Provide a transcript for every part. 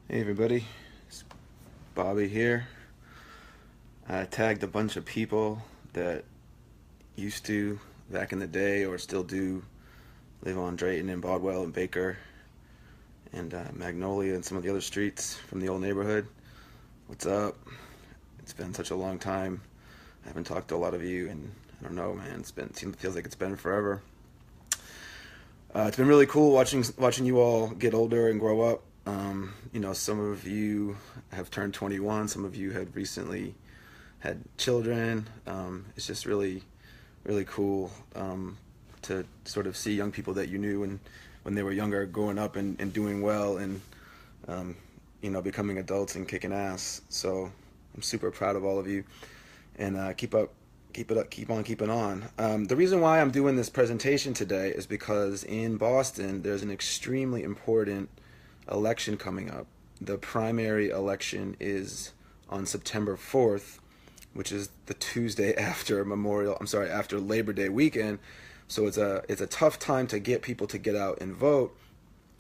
Hey everybody, it's Bobby here. I tagged a bunch of people that used to, back in the day, or still do, live on Drayton and Bodwell and Baker and Magnolia and some of the other streets from the old neighborhood. What's up? It's been such a long time. I haven't talked to a lot of you, and I don't know, man. Feels like it's been forever. It's been really cool watching you all get older and grow up. Some of you have turned 21. Some of you had recently had children. It's just really, really cool to sort of see young people that you knew when they were younger growing up and doing well and becoming adults and kicking ass. So I'm super proud of all of you, and keep on keeping on. The reason why I'm doing this presentation today is because in Boston there's an extremely important election coming up. The primary election is on September 4th, which is the Tuesday after after Labor Day weekend. So it's a tough time to get people to get out and vote,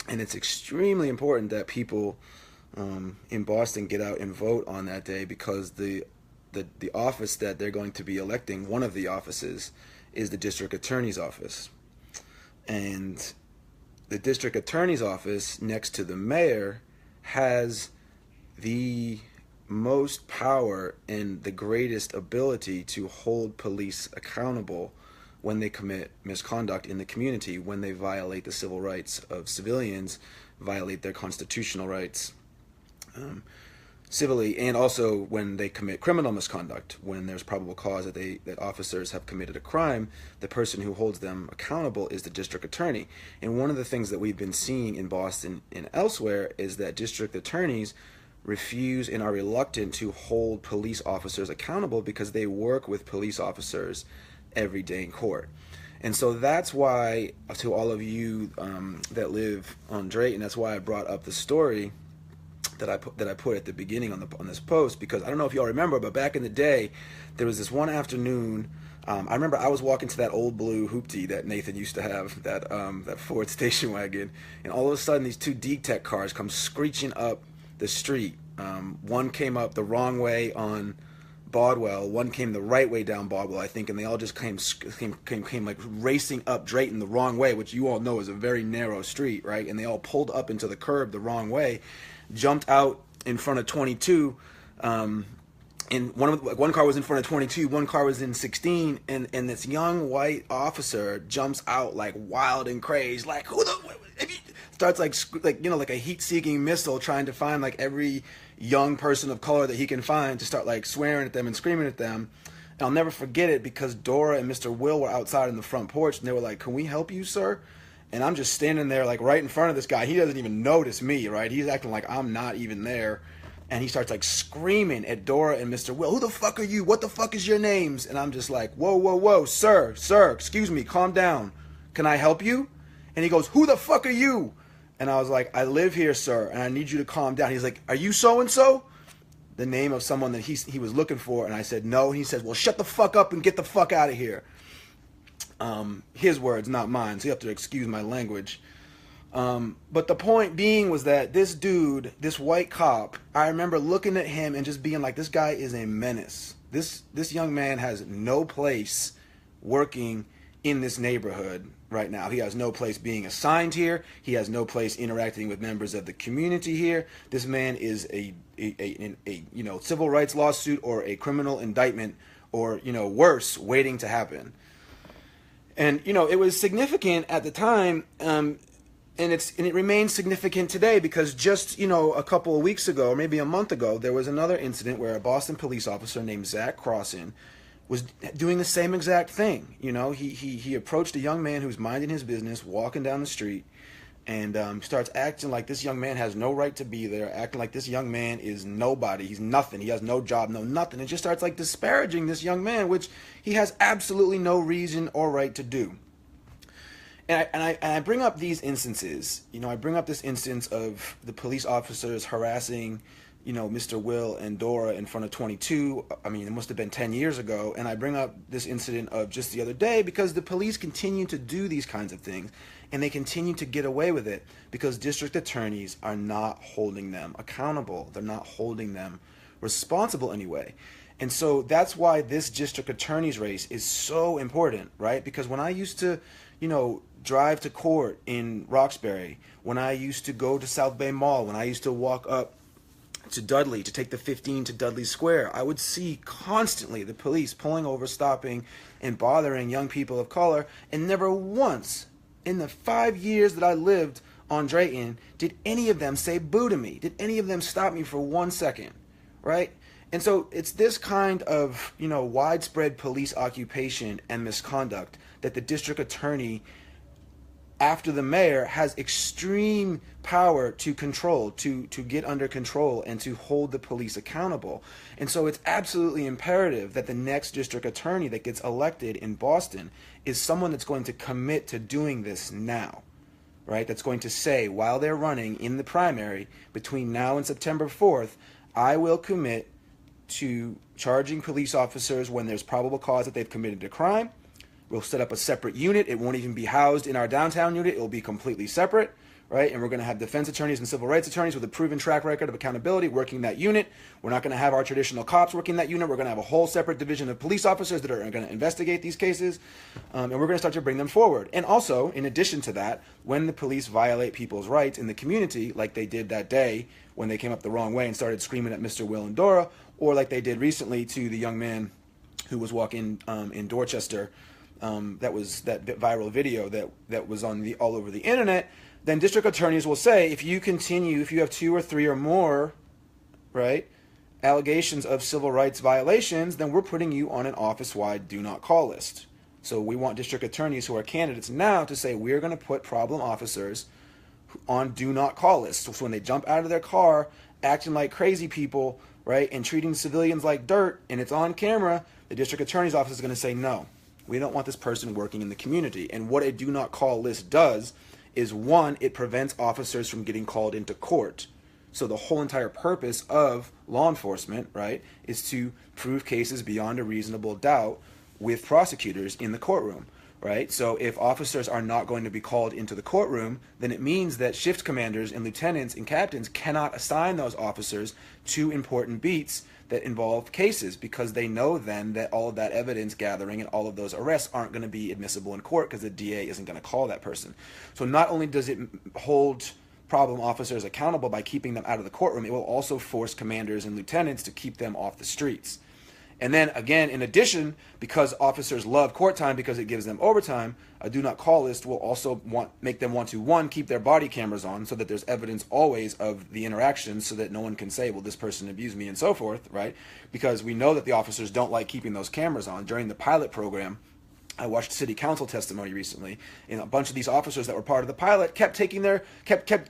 and it's extremely important that people in Boston get out and vote on that day, because the office that they're going to be electing, one of the offices, is the district attorney's office. And the district attorney's office, next to the mayor, has the most power and the greatest ability to hold police accountable when they commit misconduct in the community, when they violate the civil rights of civilians, violate their constitutional rights civilly, and also when they commit criminal misconduct, when there's probable cause that officers have committed a crime. The person who holds them accountable is the district attorney. And one of the things that we've been seeing in Boston and elsewhere is that district attorneys refuse and are reluctant to hold police officers accountable because they work with police officers every day in court. And so that's why, to all of you that live on Drayton, that's why I brought up the story that I put at the beginning on this post, because I don't know if y'all remember, but back in the day, there was this one afternoon. I remember I was walking to that old blue hoopty that Nathan used to have, that Ford station wagon, and all of a sudden these two D-Tech cars come screeching up the street. One came up the wrong way on Bodwell, one came the right way down Bodwell, I think, and they all just came like racing up Drayton the wrong way, which you all know is a very narrow street, right? And they all pulled up into the curb the wrong way, jumped out in front of 22, and one car was in front of 22, one car was in 16, and this young white officer jumps out like wild and crazed, like starts like a heat-seeking missile, trying to find like every young person of color that he can find to start like swearing at them and screaming at them. And I'll never forget it, because Dora and Mr. Will were outside in the front porch, and they were like, "Can we help you, sir?" And I'm just standing there like right in front of this guy. He doesn't even notice me, right? He's acting like I'm not even there. And he starts like screaming at Dora and Mr. Will, "Who the fuck are you? What the fuck is your names?" And I'm just like, whoa, sir, excuse me, calm down. Can I help you? And he goes, "Who the fuck are you?" And I was like, "I live here, sir, and I need you to calm down." He's like, "Are you so-and-so?" The name of someone that he was looking for. And I said, "No." And he says, "Well, shut the fuck up and get the fuck out of here." His words, not mine, so you have to excuse my language. But the point being was that this dude, this white cop, I remember looking at him and just being like, this guy is a menace. This young man has no place working in this neighborhood right now. He has no place being assigned here. He has no place interacting with members of the community here. This man is a civil rights lawsuit or a criminal indictment, or worse, waiting to happen. And it was significant at the time, and it remains significant today, because just a couple of weeks ago, or maybe a month ago, there was another incident where a Boston police officer named Zach Crossan was doing the same exact thing. He approached a young man who's minding his business, walking down the street, and starts acting like this young man has no right to be there, acting like this young man is nobody, he's nothing, he has no job, no nothing, and just starts like disparaging this young man, which he has absolutely no reason or right to do. And I bring up these instances. I bring up this instance of the police officers harassing Mr. Will and Dora in front of 22. I mean, it must have been 10 years ago. And I bring up this incident of just the other day because the police continue to do these kinds of things. And they continue to get away with it because district attorneys are not holding them accountable. They're not holding them responsible anyway. And so that's why this district attorney's race is so important, right? Because when I used to, drive to court in Roxbury, when I used to go to South Bay Mall, when I used to walk up to Dudley to take the 15 to Dudley Square, I would see constantly the police pulling over, stopping, and bothering young people of color, and never once in the 5 years that I lived on Drayton did any of them say boo to me. Did any of them stop me for 1 second, right? And so it's this kind of, widespread police occupation and misconduct that the district attorney, after the mayor, has extreme power to control, to get under control and to hold the police accountable. And so it's absolutely imperative that the next district attorney that gets elected in Boston is someone that's going to commit to doing this now, right? That's going to say, while they're running in the primary between now and September 4th, I will commit to charging police officers when there's probable cause that they've committed a crime. We'll set up a separate unit. It won't even be housed in our downtown unit. It'll be completely separate, right? And we're going to have defense attorneys and civil rights attorneys with a proven track record of accountability working that unit. We're not going to have our traditional cops working that unit. We're going to have a whole separate division of police officers that are going to investigate these cases, and we're going to start to bring them forward. And also, in addition to that, when the police violate people's rights in the community, like they did that day when they came up the wrong way and started screaming at Mr. Will and Dora, or like they did recently to the young man who was walking in Dorchester, that was that viral video that was on all over the internet, then district attorneys will say, if you have 2 or 3 or more, right, allegations of civil rights violations, then we're putting you on an office-wide do not call list. So we want district attorneys who are candidates now to say, we're going to put problem officers on do not call lists. So when they jump out of their car acting like crazy people, right, and treating civilians like dirt, and it's on camera, the district attorney's office is going to say, no, we don't want this person working in the community. And what a do not call list does is, one, it prevents officers from getting called into court. So the whole entire purpose of law enforcement, right, is to prove cases beyond a reasonable doubt with prosecutors in the courtroom, right? So if officers are not going to be called into the courtroom, then it means that shift commanders and lieutenants and captains cannot assign those officers to important beats that involve cases, because they know then that all of that evidence gathering and all of those arrests aren't going to be admissible in court because the DA isn't going to call that person. So not only does it hold problem officers accountable by keeping them out of the courtroom, it will also force commanders and lieutenants to keep them off the streets. And then again, in addition, because officers love court time because it gives them overtime, a do not call list will also make them want to, one, keep their body cameras on so that there's evidence always of the interactions so that no one can say, well, this person abused me and so forth, right? Because we know that the officers don't like keeping those cameras on. During the pilot program, I watched city council testimony recently, and a bunch of these officers that were part of the pilot kept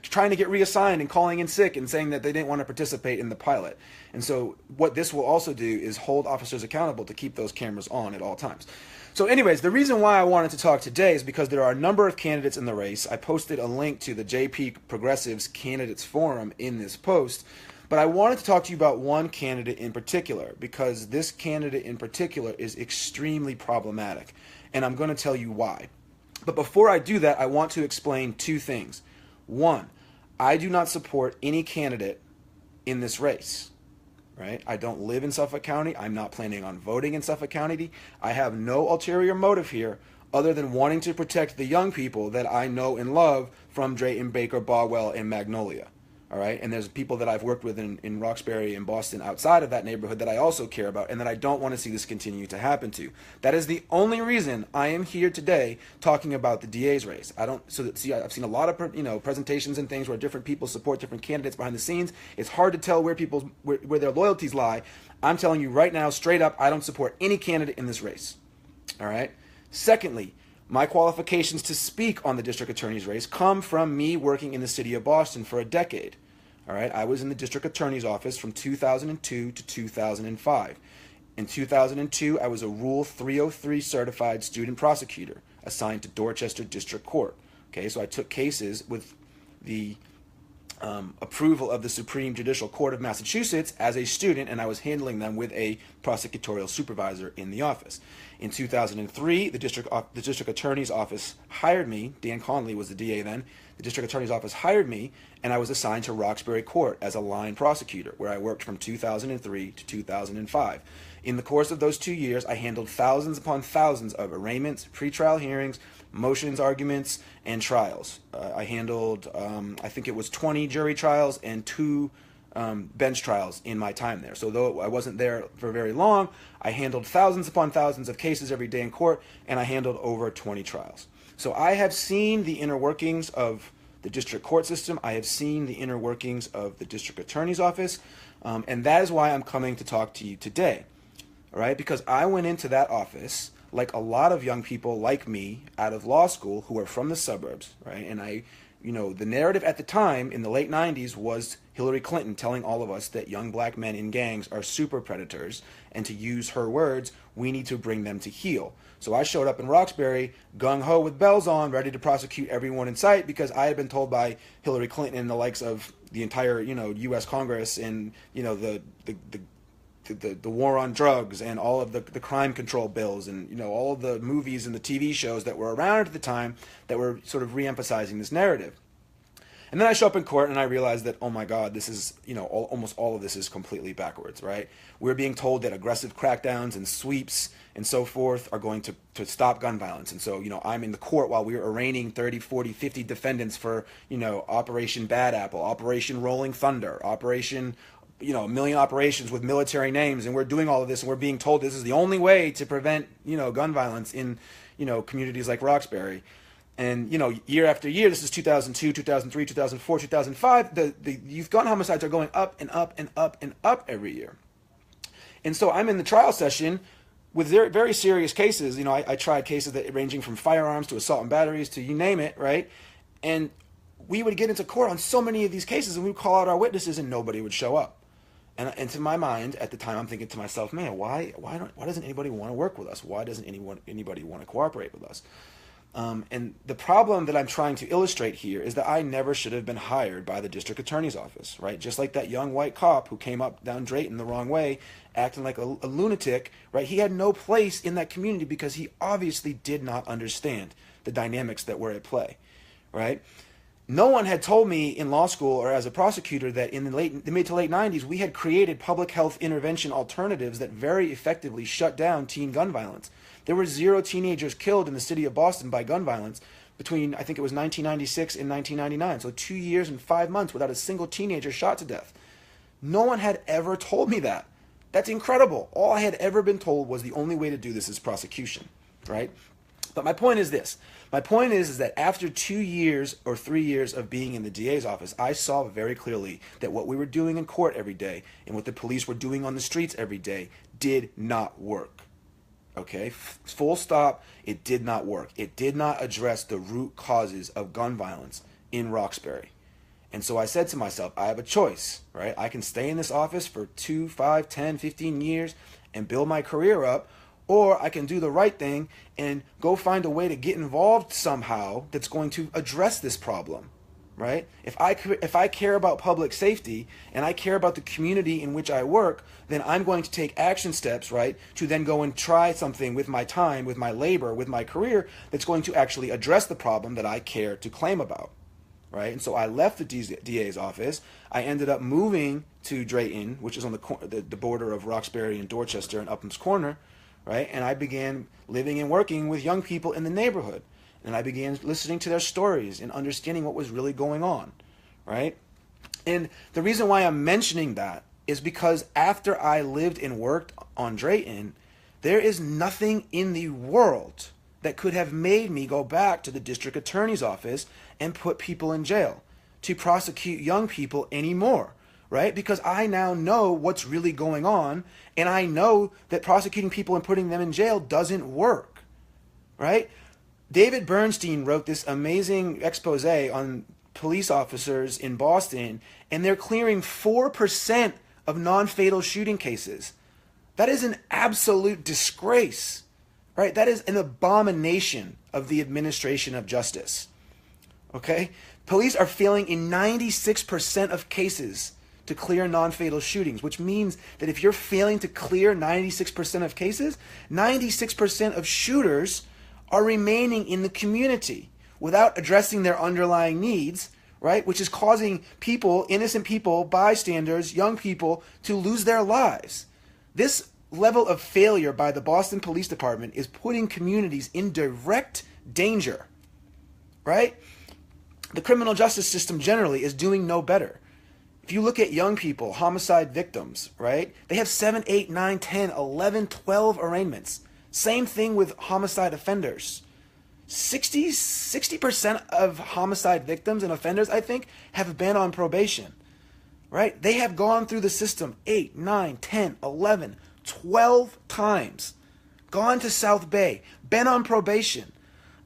trying to get reassigned and calling in sick and saying that they didn't want to participate in the pilot. And so what this will also do is hold officers accountable to keep those cameras on at all times. So anyways, the reason why I wanted to talk today is because there are a number of candidates in the race. I posted a link to the JP Progressives Candidates Forum in this post. But I wanted to talk to you about one candidate in particular, because this candidate in particular is extremely problematic, and I'm going to tell you why. But before I do that, I want to explain 2 things. One, I do not support any candidate in this race, right? I don't live in Suffolk County. I'm not planning on voting in Suffolk County. I have no ulterior motive here other than wanting to protect the young people that I know and love from Drayton, Baker, Bodwell, and Magnolia. All right, and there's people that I've worked with in Roxbury and Boston outside of that neighborhood that I also care about and that I don't want to see this continue to happen to. That is the only reason I am here today talking about the DA's race. I've seen a lot of presentations and things where different people support different candidates behind the scenes. It's hard to tell where their loyalties lie. I'm telling you right now, straight up, I don't support any candidate in this race. All right. Secondly, my qualifications to speak on the district attorney's race come from me working in the city of Boston for a decade. All right, I was in the district attorney's office from 2002 to 2005. In 2002, I was a Rule 303 certified student prosecutor assigned to Dorchester District Court. Okay, so I took cases with the approval of the Supreme Judicial Court of Massachusetts as a student, and I was handling them with a prosecutorial supervisor in the office. In 2003, the district attorney's office hired me. Dan Conley was the DA then. The district attorney's office hired me, and I was assigned to Roxbury Court as a line prosecutor, where I worked from 2003 to 2005. In the course of those 2 years, I handled thousands upon thousands of arraignments, pretrial hearings, motions, arguments, and trials. I handled, I think it was 20 jury trials and 2 bench trials in my time there. So though I wasn't there for very long, I handled thousands upon thousands of cases every day in court, and I handled over 20 trials. So I have seen the inner workings of the district court system. I have seen the inner workings of the district attorney's office, and that is why I'm coming to talk to you today, all right? Because I went into that office like a lot of young people like me out of law school who are from the suburbs, right? And the narrative at the time in the late 90s was Hillary Clinton telling all of us that young black men in gangs are super predators, and to use her words, we need to bring them to heel. So I showed up in Roxbury, gung-ho with bells on, ready to prosecute everyone in sight, because I had been told by Hillary Clinton and the likes of the entire, U.S. Congress and, the war on drugs and all of the crime control bills and, all of the movies and the TV shows that were around at the time that were sort of re-emphasizing this narrative. And then I show up in court and I realize that, oh my God, this is, almost all of this is completely backwards, right? We're being told that aggressive crackdowns and sweeps and so forth are going to stop gun violence. And so, I'm in the court while we're arraigning 30, 40, 50 defendants for, Operation Bad Apple, Operation Rolling Thunder, Operation, a million operations with military names. And we're doing all of this and we're being told this is the only way to prevent, gun violence in, communities like Roxbury. And, year after year, this is 2002, 2003, 2004, 2005, the youth gun homicides are going up and up and up and up every year. And so I'm in the trial session with very, very serious cases. I tried cases that ranging from firearms to assault and batteries to you name it, right? And we would get into court on so many of these cases and we would call out our witnesses and nobody would show up. And to my mind, at the time, I'm thinking to myself, man, why doesn't anybody want to work with us? Why doesn't anybody want to cooperate with us? And the problem that I'm trying to illustrate here is that I never should have been hired by the district attorney's office, right? Just like that young white cop who came up down Drayton the wrong way, acting like a lunatic, right? He had no place in that community because he obviously did not understand the dynamics that were at play, right? No one had told me in law school or as a prosecutor that in the mid to late 90s, we had created public health intervention alternatives that very effectively shut down teen gun violence. There were 0 teenagers killed in the city of Boston by gun violence between, I think it was 1996 and 1999. So 2 years and 5 months without a single teenager shot to death. No one had ever told me that. That's incredible. All I had ever been told was the only way to do this is prosecution, right? But my point is this. My point is that after 2 years or 3 years of being in the DA's office, I saw very clearly that what we were doing in court every day and what the police were doing on the streets every day did not work. Okay, full stop, it did not work. It did not address the root causes of gun violence in Roxbury. And so I said to myself, I have a choice, right? I can stay in this office for 2, 5, 10, 15 years and build my career up, or I can do the right thing and go find a way to get involved somehow that's going to address this problem, right? If I care about public safety and I care about the community in which I work, then I'm going to take action steps, right, to then go and try something with my time, with my labor, with my career that's going to actually address the problem that I care to claim about, right? And so I left the DA's office. I ended up moving to Drayton, which is on the border of Roxbury and Dorchester and Uphams Corner, right? And I began living and working with young people in the neighborhood. And I began listening to their stories and understanding what was really going on, right? And the reason why I'm mentioning that is because after I lived and worked on Drayton, there is nothing in the world that could have made me go back to the district attorney's office and put people in jail to prosecute young people anymore, right? Because I now know what's really going on, and I know that prosecuting people and putting them in jail doesn't work, right? David Bernstein wrote this amazing expose on police officers in Boston, and they're clearing 4% of non-fatal shooting cases. That is an absolute disgrace, right? That is an abomination of the administration of justice, Okay? Police are failing in 96% of cases to clear non-fatal shootings, which means that if you're failing to clear 96% of cases, 96% of shooters are remaining in the community without addressing their underlying needs, right? Which is causing people, innocent people, bystanders, young people, to lose their lives. This level of failure by the Boston Police Department is putting communities in direct danger, right? The criminal justice system generally is doing no better. If you look at young people, homicide victims, right? They have 7, 8, 9, 10, 11, 12 arraignments. Same thing with homicide offenders. 60% of homicide victims and offenders, I think, have been on probation, right? They have gone through the system 8, 9, 10, 11, 12 times, gone to South Bay, been on probation.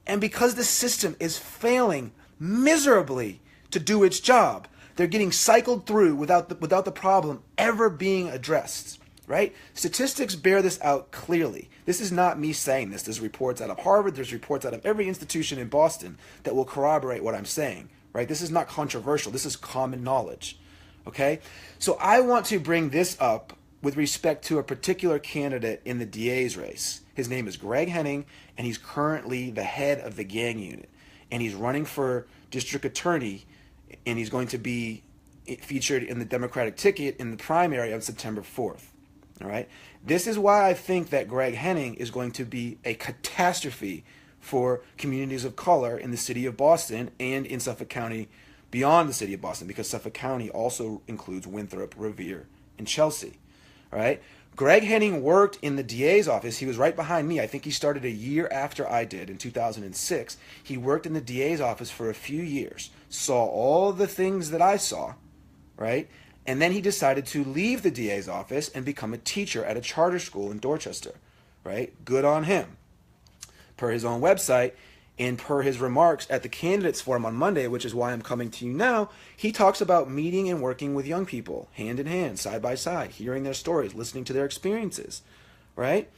And because the system is failing miserably to do its job, they're getting cycled through without the problem ever being addressed, right? Statistics bear this out clearly. This is not me saying this. There's reports out of Harvard. There's reports out of every institution in Boston that will corroborate what I'm saying, right? This is not controversial. This is common knowledge, okay? So I want to bring this up with respect to a particular candidate in the DA's race. His name is Greg Henning, and he's currently the head of the gang unit. And he's running for district attorney, and he's going to be featured in the Democratic ticket in the primary on September 4th. All right. This is why I think that Greg Henning is going to be a catastrophe for communities of color in the city of Boston and in Suffolk County beyond the city of Boston, because Suffolk County also includes Winthrop, Revere, and Chelsea. All right. Greg Henning worked in the DA's office. He was right behind me. I think he started a year after I did in 2006. He worked in the DA's office for a few years, saw all the things that I saw, right? And then he decided to leave the DA's office and become a teacher at a charter school in Dorchester, right? Good on him. Per his own website and per his remarks at the candidates forum on Monday, which is why I'm coming to you now, he talks about meeting and working with young people, hand in hand, side by side, hearing their stories, listening to their experiences, right?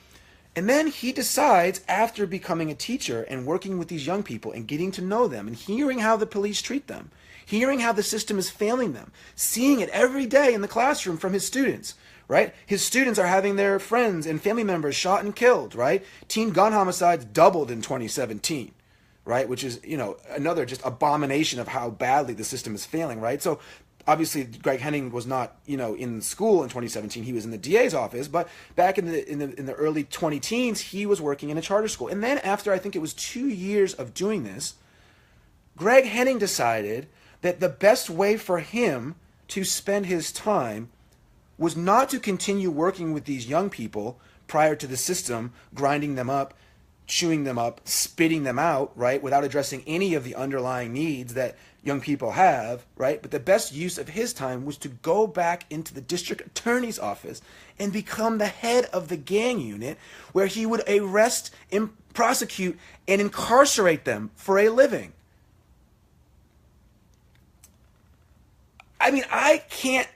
And then he decides, after becoming a teacher and working with these young people and getting to know them and hearing how the police treat them, hearing how the system is failing them, seeing it every day in the classroom from his students, right? His students are having their friends and family members shot and killed, right? Teen gun homicides doubled in 2017, right? Which is, another just abomination of how badly the system is failing, right? So obviously Greg Henning was not, in school in 2017. He was in the DA's office, but back in the early 20-teens, he was working in a charter school. And then after, I think it was 2 years of doing this, Greg Henning decided that the best way for him to spend his time was not to continue working with these young people prior to the system grinding them up, chewing them up, spitting them out, right, without addressing any of the underlying needs that young people have, right? But the best use of his time was to go back into the district attorney's office and become the head of the gang unit, where he would arrest and prosecute and incarcerate them for a living. I mean, I can't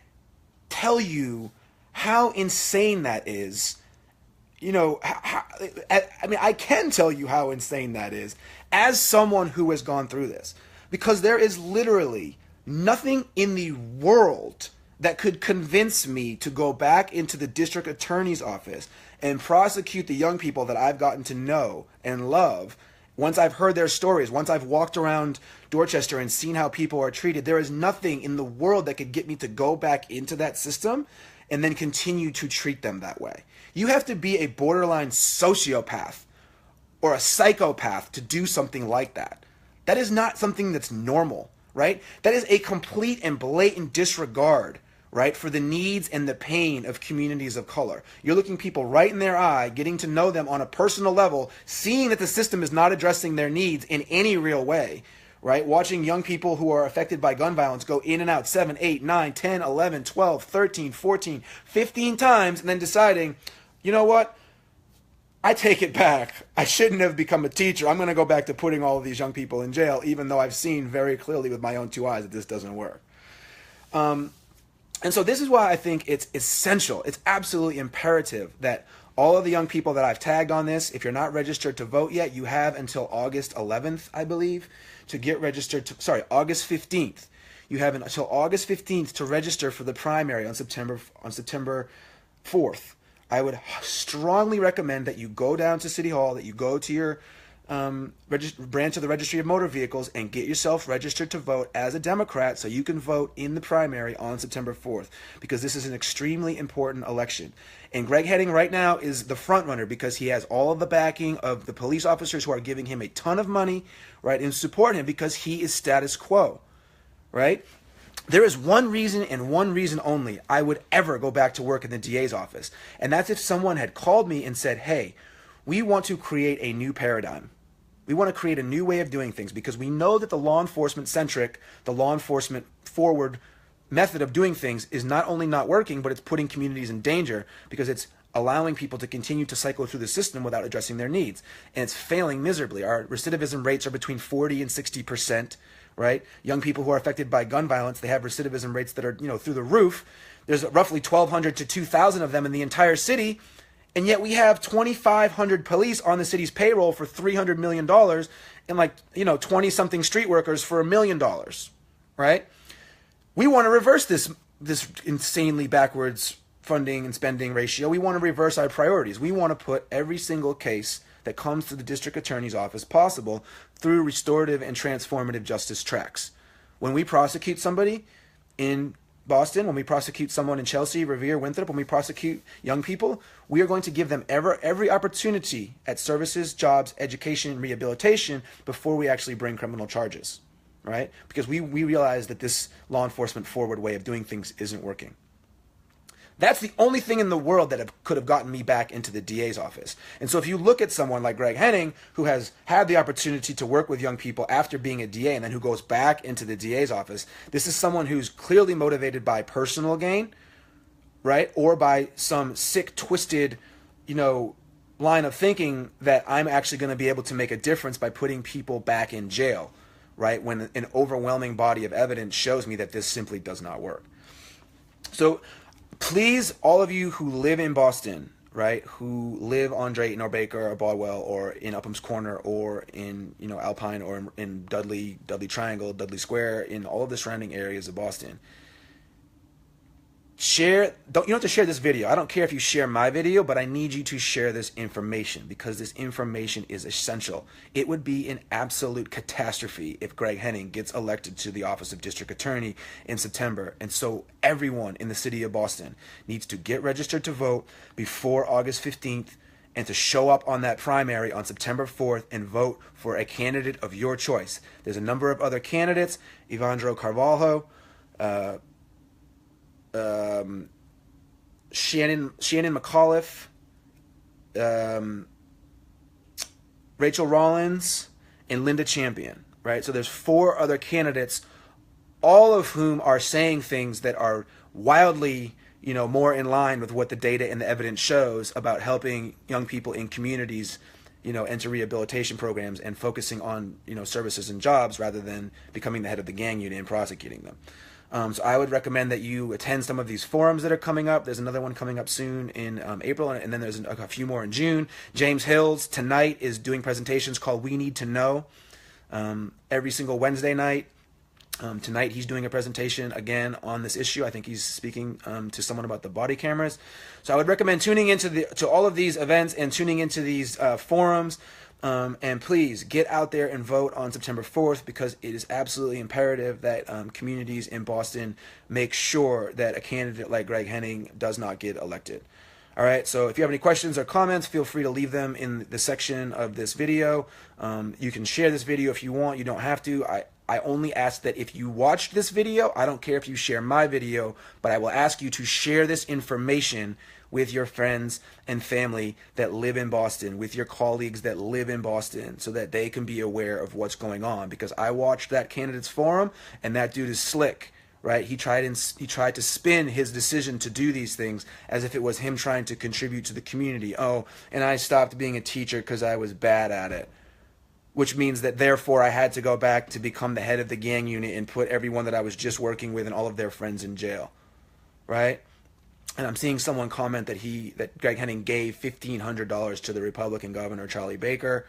tell you how insane that is. I can tell you how insane that is as someone who has gone through this, because there is literally nothing in the world that could convince me to go back into the district attorney's office and prosecute the young people that I've gotten to know and love. Once I've heard their stories, once I've walked around Dorchester and seen how people are treated, there is nothing in the world that could get me to go back into that system and then continue to treat them that way. You have to be a borderline sociopath or a psychopath to do something like that. That is not something that's normal, right? That is a complete and blatant disregard, right, for the needs and the pain of communities of color. You're looking people right in their eye, getting to know them on a personal level, seeing that the system is not addressing their needs in any real way, right? Watching young people who are affected by gun violence go in and out 7, 8, 9, 10, 11, 12, 13, 14, 15 times, and then deciding, you know what? I take it back. I shouldn't have become a teacher. I'm going to go back to putting all of these young people in jail, even though I've seen very clearly with my own 2 eyes that this doesn't work. And so this is why I think it's essential. It's absolutely imperative that All of the young people that I've tagged on this, if you're not registered to vote yet, you have until August 11th, I believe, to get registered. August 15th. You have until August 15th to register for the primary on September 4th. I would strongly recommend that you go down to City Hall, that you go to your branch of the Registry of Motor Vehicles and get yourself registered to vote as a Democrat so you can vote in the primary on September 4th, because this is an extremely important election. And Greg Henning right now is the front runner because he has all of the backing of the police officers who are giving him a ton of money, right, and support him because he is status quo, right? There is one reason and one reason only I would ever go back to work in the DA's office, and that's if someone had called me and said, hey, we want to create a new paradigm. We want to create a new way of doing things because we know that the law enforcement centric, the law enforcement forward method of doing things is not only not working, but it's putting communities in danger because it's allowing people to continue to cycle through the system without addressing their needs. And it's failing miserably. Our recidivism rates are between 40 and 60%, right? Young people who are affected by gun violence, they have recidivism rates that are, through the roof. There's roughly 1,200 to 2,000 of them in the entire city. And yet we have 2,500 police on the city's payroll for $300 million and 20-something street workers for $1 million, right? We want to reverse this insanely backwards funding and spending ratio. We want to reverse our priorities. We want to put every single case that comes to the district attorney's office possible through restorative and transformative justice tracks. When we prosecute somebody in Boston, when we prosecute someone in Chelsea, Revere, Winthrop, when we prosecute young people, we are going to give them every opportunity at services, jobs, education, and rehabilitation before we actually bring criminal charges, right? Because we realize that this law enforcement forward way of doing things isn't working. That's the only thing in the world that could have gotten me back into the DA's office. And so if you look at someone like Greg Henning, who has had the opportunity to work with young people after being a DA and then who goes back into the DA's office, this is someone who's clearly motivated by personal gain, right? Or by some sick, twisted, line of thinking that I'm actually going to be able to make a difference by putting people back in jail, right? When an overwhelming body of evidence shows me that this simply does not work. So please, all of you who live in Boston, right, who live on Drayton or Baker or Bodwell or in Uphams Corner or in, Alpine or in Dudley Triangle, Dudley Square, in all of the surrounding areas of Boston, you don't have to share this video. I don't care if you share my video, but I need you to share this information because this information is essential. It would be an absolute catastrophe if Greg Henning gets elected to the office of district attorney in September. And so everyone in the city of Boston needs to get registered to vote before August 15th and to show up on that primary on September 4th and vote for a candidate of your choice. There's a number of other candidates, Ivandro Carvalho, Shannon McAuliffe, Rachel Rollins, and Linda Champion, right? So there's 4 other candidates, all of whom are saying things that are wildly, more in line with what the data and the evidence shows about helping young people in communities, enter rehabilitation programs and focusing on, services and jobs rather than becoming the head of the gang unit and prosecuting them. So I would recommend that you attend some of these forums that are coming up. There's another one coming up soon in April, and then there's a few more in June. James Hills tonight is doing presentations called We Need to Know every single Wednesday night. Tonight he's doing a presentation again on this issue. I think he's speaking to someone about the body cameras. So I would recommend tuning into all of these events and tuning into these forums. And please get out there and vote on September 4th because it is absolutely imperative that communities in Boston make sure that a candidate like Greg Henning does not get elected. All right, so if you have any questions or comments, feel free to leave them in the section of this video. You can share this video if you want. You don't have to. I only ask that if you watched this video, I don't care if you share my video, but I will ask you to share this information with your friends and family that live in Boston, with your colleagues that live in Boston, so that they can be aware of what's going on. Because I watched that candidates forum, and that dude is slick, right? He tried to spin his decision to do these things as if it was him trying to contribute to the community. Oh, and I stopped being a teacher because I was bad at it, which means that therefore I had to go back to become the head of the gang unit and put everyone that I was just working with and all of their friends in jail, right? And I'm seeing someone comment that Greg Henning gave $1,500 to the Republican governor, Charlie Baker.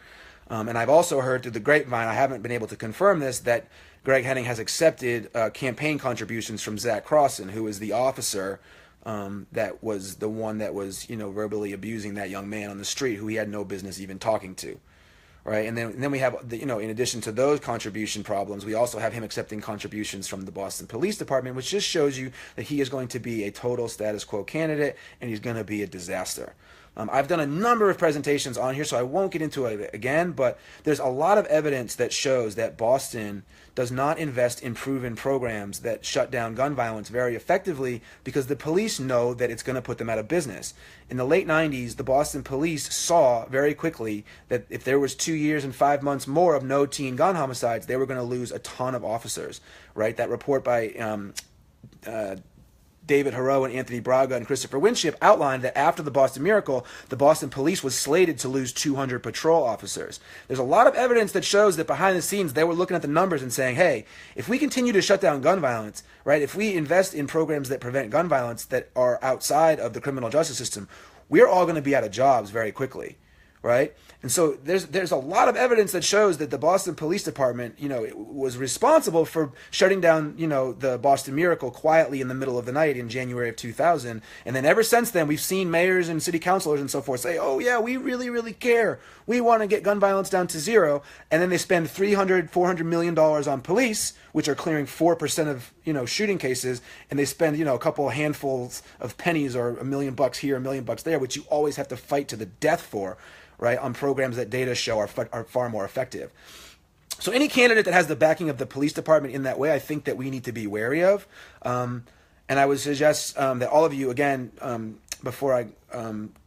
And I've also heard through the grapevine, I haven't been able to confirm this, that Greg Henning has accepted campaign contributions from Zach Crossan, who is the officer that was the one that was, verbally abusing that young man on the street, who he had no business even talking to. Right, and then we have, in addition to those contribution problems, we also have him accepting contributions from the Boston Police Department, which just shows you that he is going to be a total status quo candidate, and he's going to be a disaster. I've done a number of presentations on here, so I won't get into it again, but there's a lot of evidence that shows that Boston does not invest in proven programs that shut down gun violence very effectively, because the police know that it's going to put them out of business. In the late 90s, the Boston police saw very quickly that if there was 2 years and 5 months more of no teen gun homicides, they were going to lose a ton of officers, right? That report by David Haro and Anthony Braga and Christopher Winship outlined that after the Boston Miracle, the Boston police was slated to lose 200 patrol officers. There's a lot of evidence that shows that behind the scenes, they were looking at the numbers and saying, hey, if we continue to shut down gun violence, right, if we invest in programs that prevent gun violence that are outside of the criminal justice system, we're all going to be out of jobs very quickly. Right? And so there's a lot of evidence that shows that the Boston Police Department, was responsible for shutting down, the Boston Miracle quietly in the middle of the night in January of 2000. And then ever since then, we've seen mayors and city councilors and so forth say, oh yeah, we really, really care. We want to get gun violence down to zero. And then they spend $400 million on police, which are clearing 4% of, shooting cases. And they spend, a couple handfuls of pennies or $1 million here, $1 million there, which you always have to fight to the death for. Right, on programs that data show are far more effective. So any candidate that has the backing of the police department in that way, I think that we need to be wary of. And I would suggest that all of you, again, before I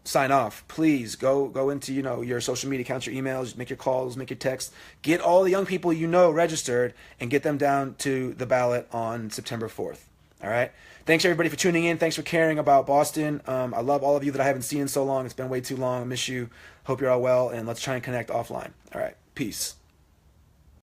sign off, please go into your social media accounts, your emails, make your calls, make your texts, get all the young people registered, and get them down to the ballot on September 4th. All right. Thanks everybody for tuning in. Thanks for caring about Boston. I love all of you that I haven't seen in so long. It's been way too long. I miss you. Hope you're all well, and let's try and connect offline. All right. Peace.